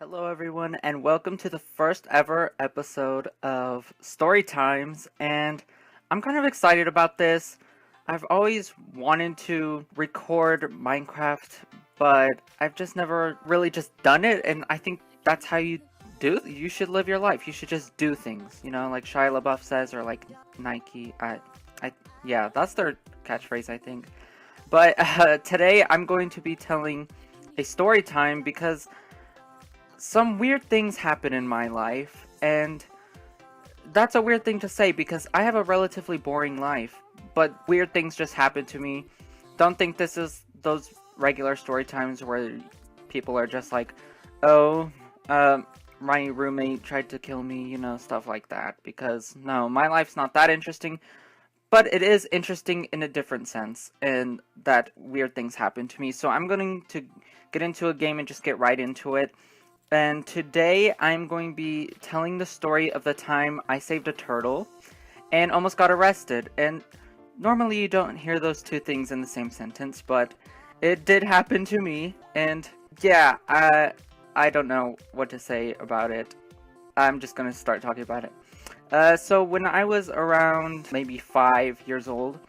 Hello, everyone, and welcome to the first ever episode of Storytimes. And I'm kind of excited about this. I've always wanted to record Minecraft, but I've just never really just done it. And I think that's how you should live your life. You should just do things, like Shia LaBeouf says, or like Nike. Yeah, that's their catchphrase, I think. But today I'm going to be telling a story time because some weird things happen in my life, and that's a weird thing to say because I have a relatively boring life, but weird things just happen to me. Don't think this is those regular story times where people are just like, oh, my roommate tried to kill me, stuff like that, because no, my life's not that interesting, but it is interesting in a different sense, and that weird things happen to me. So I'm going to get into a game and just get right into it. And today I'm going to be telling the story of the time I saved a turtle and almost got arrested. And normally you don't hear those two things in the same sentence, but it did happen to me. And yeah, I don't know what to say about it. I'm just going to start talking about it. So when I was around maybe 5 years old,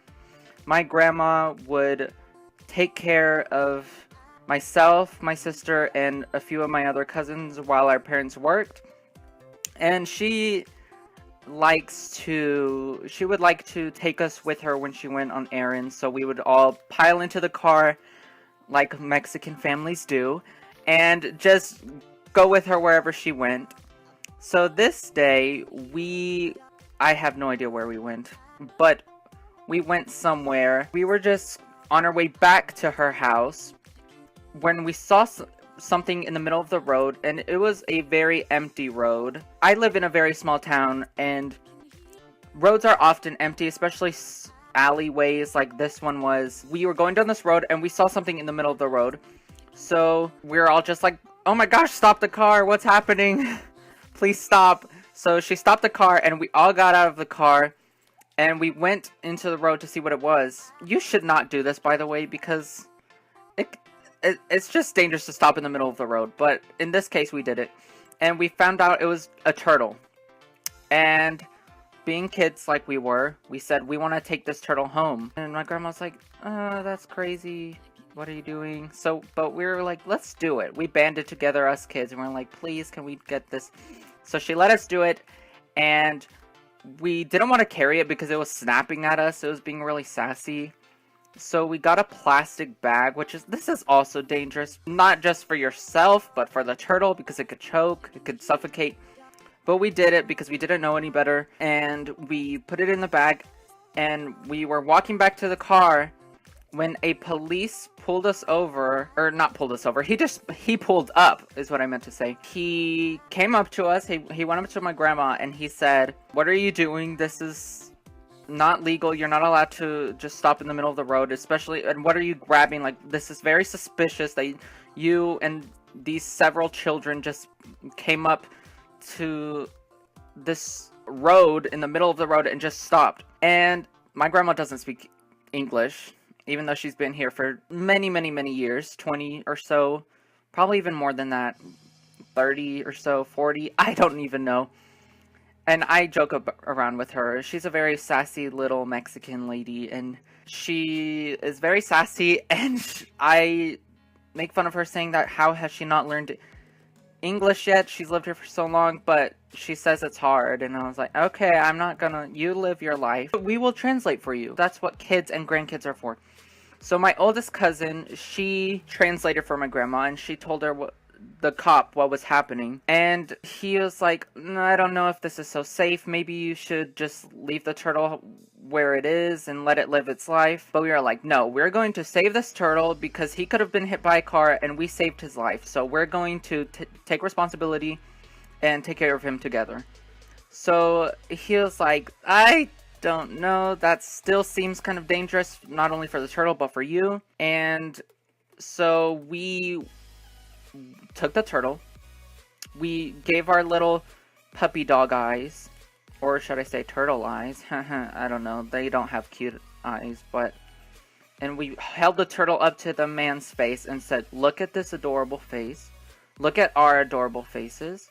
my grandma would take care of myself, my sister, and a few of my other cousins while our parents worked. And she would like to take us with her when she went on errands, so we would all pile into the car like Mexican families do and just go with her wherever she went. So this day I have no idea where we went, but we went somewhere. We were just on our way back to her house when we saw something in the middle of the road, and it was a very empty road. I live in a very small town, and roads are often empty, especially alleyways like this one was. We were going down this road, and we saw something in the middle of the road. So we were all just like, oh my gosh, stop the car, what's happening? Please stop. So she stopped the car, and we all got out of the car, and we went into the road to see what it was. You should not do this, by the way, because it's just dangerous to stop in the middle of the road, but in this case we did it, and we found out it was a turtle. And being kids like we were, we said we want to take this turtle home, and my grandma's like, that's crazy, what are you doing? But we were like, let's do it. We banded together, us kids, and we're like, please, can we get this? So she let us do it, and we didn't want to carry it because it was snapping at us. It was being really sassy. So we got a plastic bag, this is also dangerous, not just for yourself, but for the turtle, because it could choke, it could suffocate. But we did it because we didn't know any better, and we put it in the bag, and we were walking back to the car when a police pulled us over, or not pulled us over, he pulled up, is what I meant to say. He came up to us, he went up to my grandma, and he said, what are you doing? This is not legal. You're not allowed to just stop in the middle of the road, especially, and what are you grabbing? Like, this is very suspicious that you and these several children just came up to this road in the middle of the road and just stopped. And my grandma doesn't speak English, even though she's been here for many, many, many years, 20 or so, probably even more than that, 30 or so, 40, I don't even know. And I joke around with her. She's a very sassy little Mexican lady, and she is very sassy, and I make fun of her saying that how has she not learned English yet? She's lived here for so long, but she says it's hard, and I was like, okay, I'm not gonna, you live your life. We will translate for you. That's what kids and grandkids are for. So my oldest cousin, she translated for my grandma, and she told her what was happening, and he was like, no, I don't know if this is so safe, maybe you should just leave the turtle where it is and let it live its life. But we were like, no, we're going to save this turtle because he could have been hit by a car and we saved his life, so we're going to take responsibility and take care of him together. So he was like, I don't know, that still seems kind of dangerous, not only for the turtle but for you. And so we took the turtle, we gave our little puppy dog eyes, or should I say turtle eyes, I don't know, they don't have cute eyes, and we held the turtle up to the man's face and said, look at this adorable face, Look at our adorable faces.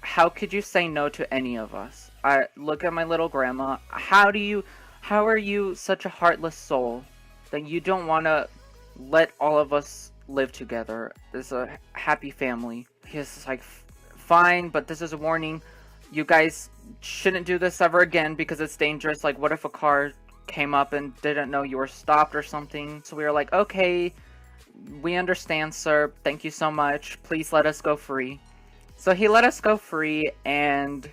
How could you say no to any of us? I look at my little grandma. How are you such a heartless soul that you don't want to let all of us live together as a happy family? He's like, fine, but this is a warning. You guys shouldn't do this ever again because it's dangerous. Like, what if a car came up and didn't know you were stopped or something? So we were like, okay, we understand, sir. Thank you so much. Please let us go free. So he let us go free, and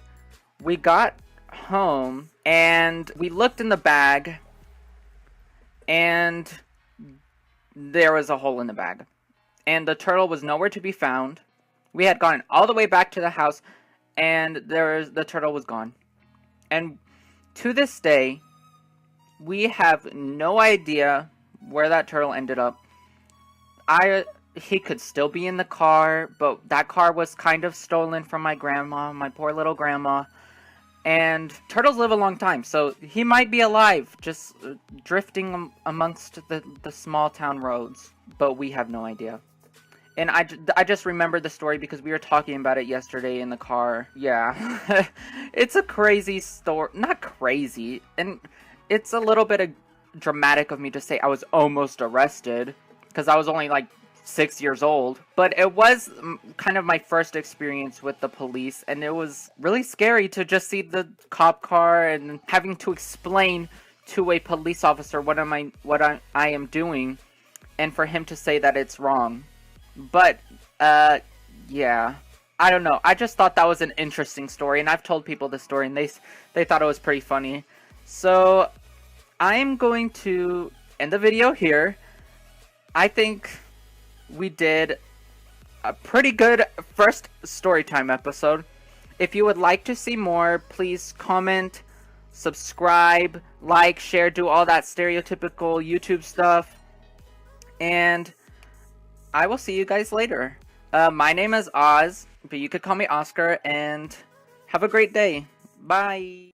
we got home, and we looked in the bag, and there was a hole in the bag. And the turtle was nowhere to be found. We had gone all the way back to the house, and the turtle was gone. And to this day, we have no idea where that turtle ended up. He could still be in the car, but that car was kind of stolen from my grandma, my poor little grandma. And turtles live a long time, so he might be alive, just drifting amongst the small town roads. But we have no idea. And I just remembered the story because we were talking about it yesterday in the car. Yeah. It's a crazy story. Not crazy. And it's a little bit dramatic of me to say I was almost arrested. Because I was only like 6 years old. But it was kind of my first experience with the police. And it was really scary to just see the cop car and having to explain to a police officer what I am doing. And for him to say that it's wrong. But, yeah. I don't know. I just thought that was an interesting story. And I've told people this story and they thought it was pretty funny. So, I'm going to end the video here. I think we did a pretty good first Storytime episode. If you would like to see more, please comment, subscribe, like, share, do all that stereotypical YouTube stuff. And I will see you guys later. My name is Oz, but you could call me Oscar, and have a great day. Bye!